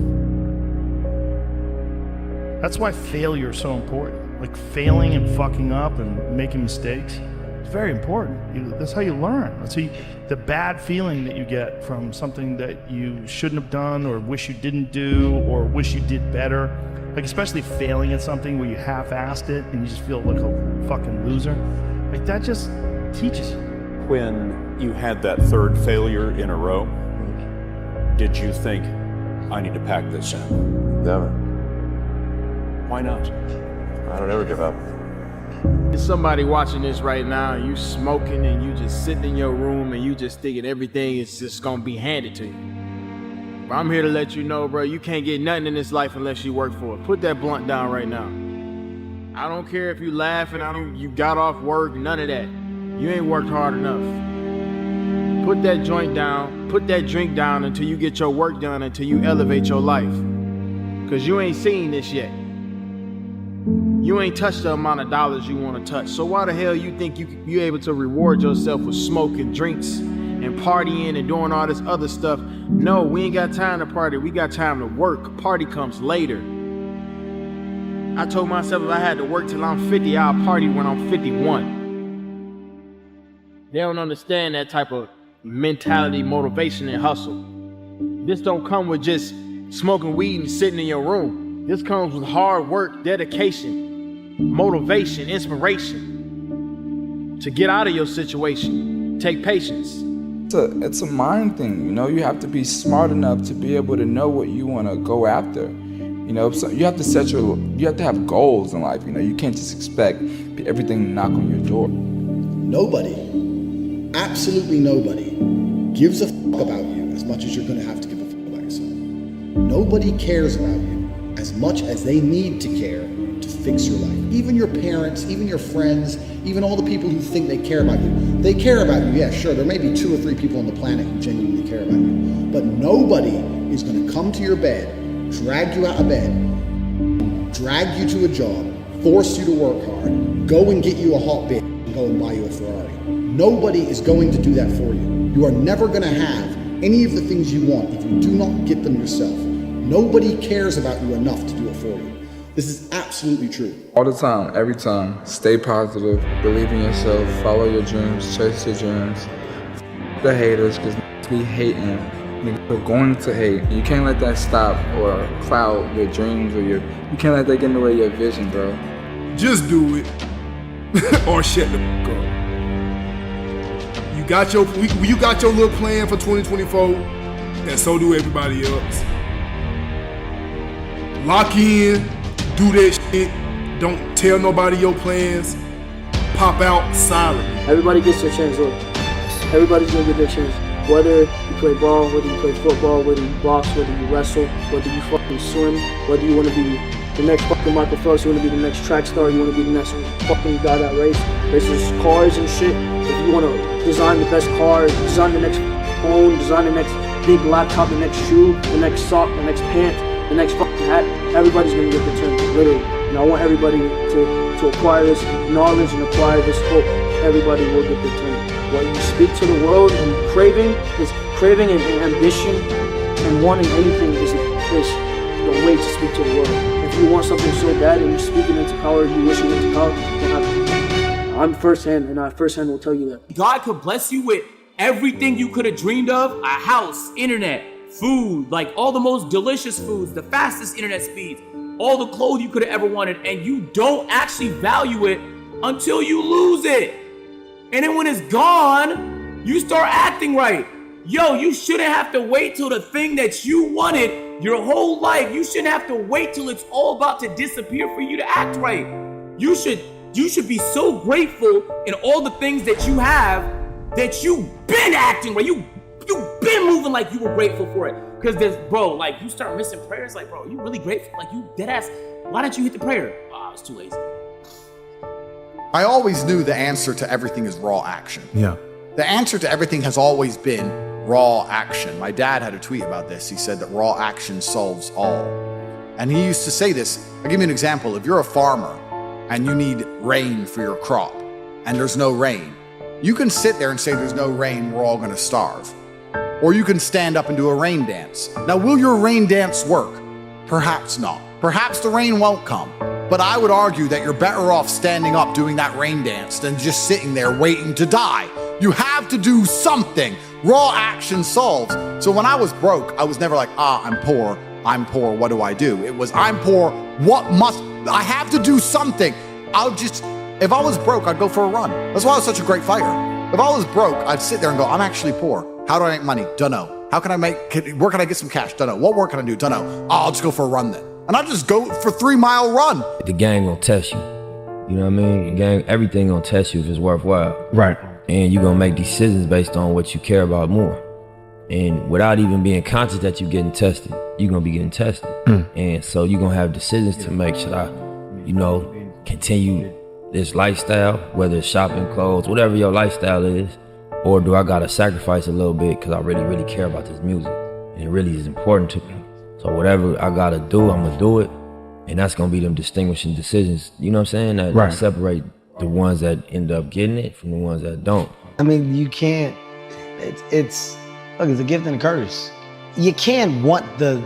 That's why failure is so important. Like failing and fucking up and making mistakes. It's very important. That's how you learn. That's how the bad feeling that you get from something that you shouldn't have done or wish you didn't do or wish you did better. Like especially failing at something where you half-assed it and you just feel like a fucking loser. Like that just teaches you. When you had that third failure in a row, did you think, I need to pack this in? Never. Why not? I don't ever give up. There's somebody watching this right now, and you smoking and you just sitting in your room and you just thinking everything is just gonna be handed to you. But I'm here to let you know, bro, you can't get nothing in this life unless you work for it. Put that blunt down right now. I don't care if you laughing, you got off work, none of that. You ain't worked hard enough. Put that joint down, put that drink down until you get your work done, until you elevate your life. Cause you ain't seen this yet. You ain't touched the amount of dollars you want to touch. So why the hell you think you're able to reward yourself with smoking, drinks, and partying and doing all this other stuff? No, we ain't got time to party. We got time to work. Party comes later. I told myself if I had to work till I'm 50, I'll party when I'm 51. They don't understand that type of mentality, motivation, and hustle. This don't come with just smoking weed and sitting in your room. This comes with hard work, dedication, motivation, inspiration to get out of your situation. Take patience. It's a mind thing, you know. You have to be smart enough to be able to know what you want to go after. You know, so you have to have goals in life. You know, you can't just expect everything to knock on your door. Nobody, absolutely nobody, gives a fuck about you as much as you're going to have to give a fuck about yourself. Nobody cares about you as much as they need to care to fix your life. Even your parents, even your friends, even all the people who think they care about you. They care about you, yeah, sure. There may be 2 or 3 people on the planet who genuinely care about you. But nobody is going to come to your bed, drag you out of bed, drag you to a job, force you to work hard, go and get you a hot bitch, and go and buy you a Ferrari. Nobody is going to do that for you. You are never going to have any of the things you want if you do not get them yourself. Nobody cares about you enough to do it for you. This is absolutely true. All the time, every time, stay positive, believe in yourself, follow your dreams, chase your dreams. The haters, because be hating. They're going to hate. You can't let that stop or cloud your dreams or you can't let that get in the way of your vision, bro. Just do it or shut the fuck up. You got your little plan for 2024, and so do everybody else. Lock in, do that shit. Don't tell nobody your plans. Pop out silently. Everybody gets their chance, look. Everybody's gonna get their chance. Whether you play ball, whether you play football, whether you box, whether you wrestle, whether you fucking swim, whether you want to be the next fucking Michael Phelps, you want to be the next track star, you want to be the next fucking guy that races cars and shit. If you want to design the best car, design the next phone, design the next big laptop, the next shoe, the next sock, the next pant, the next fucking hat, everybody's gonna get the chance, literally. And I want everybody to acquire this knowledge and acquire this hope. Everybody will get the chance. What you speak to the world and craving and ambition and wanting anything is the way to speak to the world. If you want something so bad and you're speaking into power, you wish you into power, I'm firsthand, and I firsthand will tell you that. God could bless you with everything you could have dreamed of, a house, internet, food, like all the most delicious foods, the fastest internet speeds, all the clothes you could have ever wanted, and you don't actually value it until you lose it. And then when it's gone, you start acting right. Yo, you shouldn't have to wait till the thing that you wanted your whole life. You shouldn't have to wait till it's all about to disappear for you to act right. You should be so grateful in all the things that you have that you've been acting right. You've been moving like you were grateful for it. Cause there's, bro, like you start missing prayers. Like, bro, you really grateful? Like you dead ass. Why didn't you hit the prayer? Oh, I was too lazy. I always knew the answer to everything is raw action. Yeah. The answer to everything has always been raw action. My dad had a tweet about this. He said that raw action solves all. And he used to say this. I'll give you an example. If you're a farmer and you need rain for your crop and there's no rain, You can sit there and say there's no rain, we're all gonna starve. Or you can stand up and do a rain dance. Now, will your rain dance work? Perhaps not. Perhaps the rain won't come. But I would argue that you're better off standing up doing that rain dance than just sitting there waiting to die. You have to do something. Raw action solves. So when I was broke, I was never like, I'm poor, what do I do? It was, I'm poor, I have to do something. If I was broke, I'd go for a run. That's why I was such a great fighter. If I was broke, I'd sit there and go, I'm actually poor. How do I make money? Dunno. Where can I get some cash? Dunno. What work can I do? Dunno. I'll just go for a run then. And I just go for 3-mile run. The game gonna test you. You know what I mean? The game, everything gonna test you if it's worthwhile. Right. And you're gonna make decisions based on what you care about more. And without even being conscious that you're getting tested, you're gonna be getting tested. And so you're gonna have decisions to make. Should I, continue this lifestyle, whether it's shopping, clothes, whatever your lifestyle is, or do I gotta sacrifice a little bit because I really, really care about this music and it really is important to me. So whatever I gotta do, I'm gonna do it. And that's gonna be them distinguishing decisions, you know what I'm saying? That separate the ones that end up getting it from the ones that don't. I mean, you can't, it's a gift and a curse. You can't want the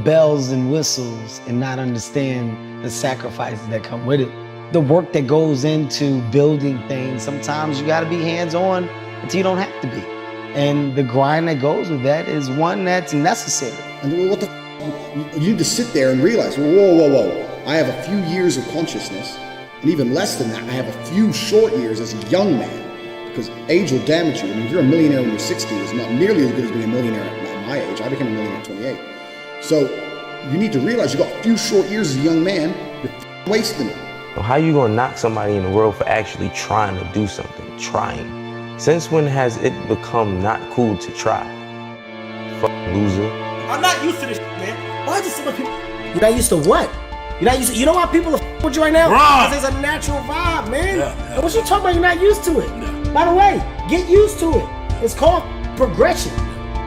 bells and whistles and not understand the sacrifices that come with it. The work that goes into building things, sometimes you gotta be hands-on until you don't have to be. And the grind that goes with that is one that's necessary. And you need to sit there and realize, whoa. I have a few years of consciousness, and even less than that, I have a few short years as a young man, because age will damage you. I mean, if you're a millionaire when you're 60, it's not nearly as good as being a millionaire at my age. I became a millionaire at 28. So you need to realize you got a few short years as a young man, you're wasting it. How you gonna knock somebody in the world for actually trying to do something? Trying. Since when has it become not cool to try? Fucking loser. I'm not used to this shit, man. Why is there so much people? You're not used to what? You're not used to, you know why people are with you right now? Because there's a natural vibe, man. And what you talking about, you're not used to it. By the way, get used to it. It's called progression.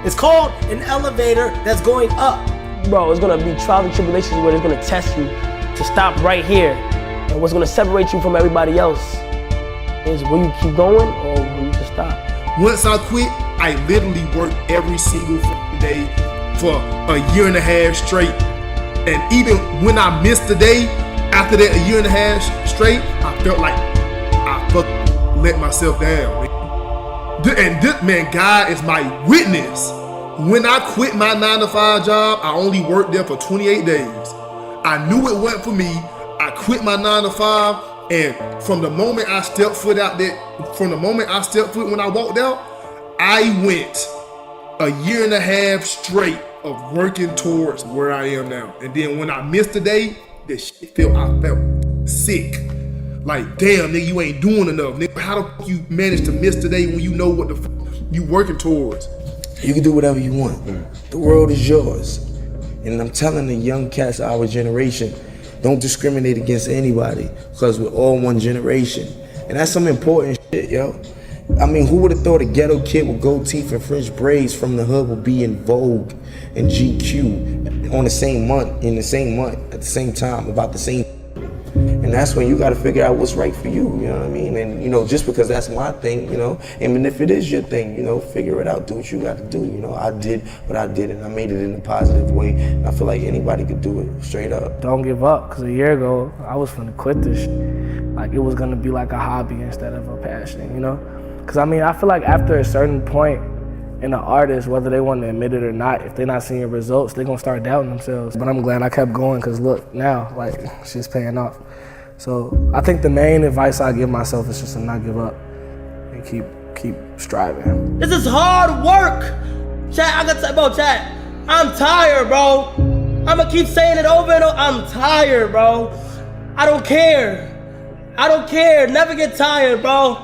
It's called an elevator that's going up. Bro, it's gonna be trials and tribulations where it's gonna test you to stop right here. And what's gonna separate you from everybody else is will you keep going or will you just stop? Once I quit, I literally worked every single day for a year and a half straight. And even when I missed a day, after that a year and a half straight, I felt like I fucking let myself down. And this, man, God is my witness. When I quit my 9-to-5 job, I only worked there for 28 days. I knew it wasn't for me. I quit my 9-to-5, and from the moment I stepped foot out there, when I walked out, I went a year and a half straight of working towards where I am now. And then when I missed a day, I felt sick. Like, damn, nigga, you ain't doing enough. Nigga, how the fuck you manage to miss today when you know what the fuck you working towards? You can do whatever you want. The world is yours. And I'm telling the young cats of our generation, don't discriminate against anybody because we're all one generation. And that's some important shit, yo. I mean, who would have thought a ghetto kid with gold teeth and French braids from the hood would be in Vogue and GQ on the same month, at the same time, about the same. And that's when you got to figure out what's right for you, you know what I mean? And, just because that's my thing, and if it is your thing, figure it out, do what you got to do, I did what I did and I made it in a positive way. And I feel like anybody could do it straight up. Don't give up, because a year ago, I was finna quit this shit. Like, it was gonna be like a hobby instead of a passion, Because, I feel like after a certain point in an artist, whether they want to admit it or not, if they're not seeing results, they're gonna start doubting themselves. But I'm glad I kept going, because look, now, shit's paying off. So I think the main advice I give myself is just to not give up and keep striving. This is hard work. Chat, I gotta say, bro, chat, I'm tired, bro. I'ma keep saying it over and over. I'm tired, bro. I don't care. Never get tired, bro.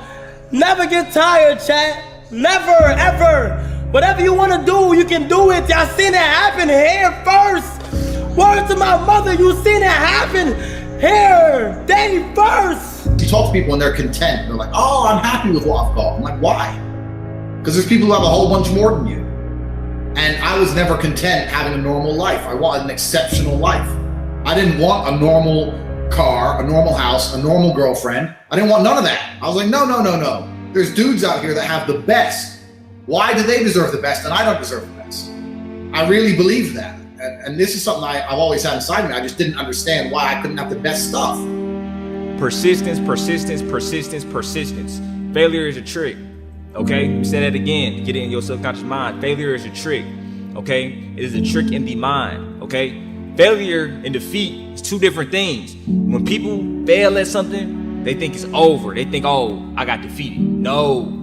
Never get tired, chat. Never, ever. Whatever you wanna do, you can do it. Y'all seen it happen here first. Word to my mother, you seen it happen here, day first. You talk to people and they're content. They're like, oh, I'm happy with what I've got. I'm like, why? Because there's people who have a whole bunch more than you. And I was never content having a normal life. I wanted an exceptional life. I didn't want a normal car, a normal house, a normal girlfriend. I didn't want none of that. I was like, no. There's dudes out here that have the best. Why do they deserve the best and I don't deserve the best? I really believe that. And this is something I've always had inside me. I just didn't understand why I couldn't have the best stuff. Persistence, persistence, persistence, persistence. Failure is a trick. Okay? Let me say that again. Get it in your subconscious mind. Failure is a trick. Okay? It is a trick in the mind. Okay? Failure and defeat is two different things. When people fail at something, they think it's over. They think, oh, I got defeated. No.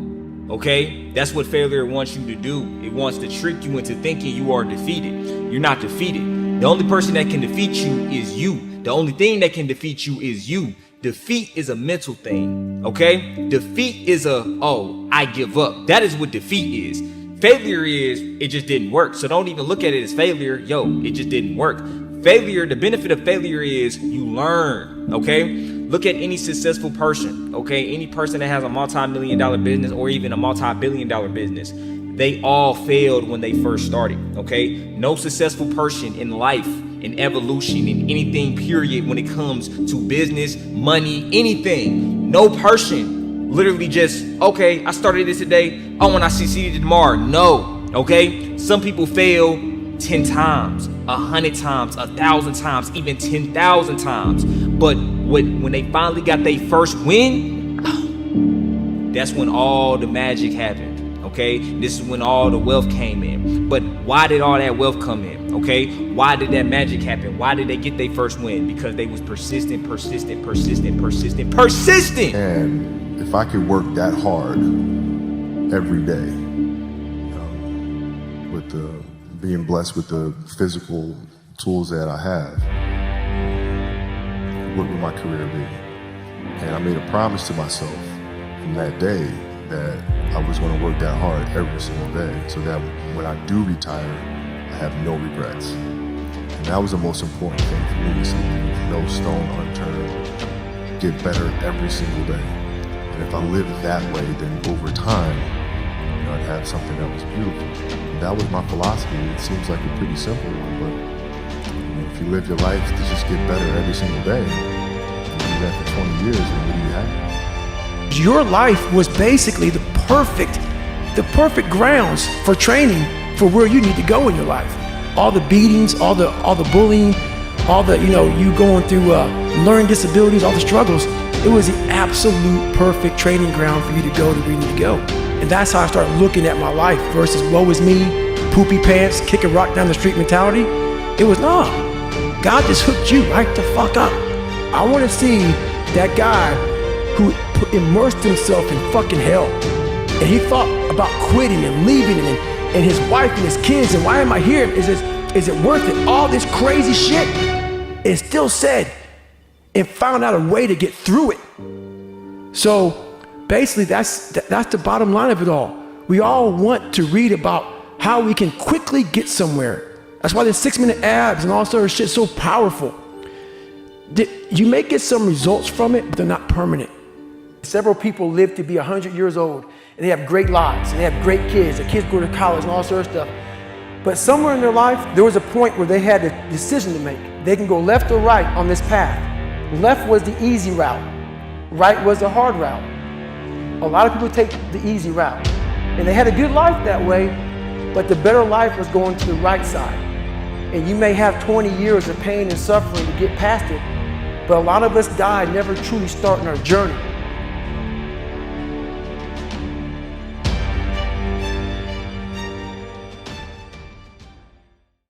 Okay? That's what failure wants you to do. It wants to trick you into thinking you are defeated. You're not defeated. The only person that can defeat you is you. The only thing that can defeat you is you. Defeat is a mental thing. Okay? Defeat is oh, I give up. That is what defeat is. Failure is, it just didn't work. So don't even look at it as failure. Yo, it just didn't work. Failure, the benefit of failure is you learn. Okay? Look at any successful person. Okay? Any person that has a multi-million-dollar business or even a multi-billion-dollar business. They all failed when they first started. Okay? No successful person in life, in evolution, in anything period when it comes to business, money, anything. No person literally just, okay, I started this today. I want to succeed tomorrow. No. Okay? Some people fail 10 times, 100 times, 1,000 times, even 10,000 times. But when they finally got their first win, that's when all the magic happened. Okay, this is when all the wealth came in. But why did all that wealth come in? Okay, why did that magic happen? Why did they get their first win? Because they was persistent. And if I could work that hard every day, with being blessed with the physical tools that I have, what would my career be? And I made a promise to myself from that day that I was going to work that hard every single day so that when I do retire, I have no regrets. And that was the most important thing for me, to leave no stone unturned, get better every single day. And if I lived that way, then over time, I'd have something that was beautiful. And that was my philosophy. It seems like a pretty simple one, but if you live your life to just get better every single day, and you do that for 20 years, then what do you have? Your life was basically the perfect grounds for training for where you need to go in your life. All the beatings, all the bullying, all the, you going through learning disabilities, all the struggles. It was the absolute perfect training ground for you to go to where you need to go. And that's how I started looking at my life versus woe is me, poopy pants, kick a rock down the street mentality. It was, no, God just hooked you right the fuck up. I want to see that guy who immersed himself in fucking hell. And he thought about quitting and leaving and his wife and his kids, and why am I here? Is it worth it? All this crazy shit. And still said, and found out a way to get through it. So basically that's the bottom line of it all. We all want to read about how we can quickly get somewhere. That's why the 6-minute abs and all sort of shit is so powerful. You may get some results from it, but they're not permanent. Several people live to be 100 years old and they have great lives and they have great kids. Their kids go to college and all sorts of stuff. But somewhere in their life, there was a point where they had a decision to make. They can go left or right on this path. Left was the easy route. Right was the hard route. A lot of people take the easy route. And they had a good life that way, but the better life was going to the right side. And you may have 20 years of pain and suffering to get past it, but a lot of us die never truly starting our journey.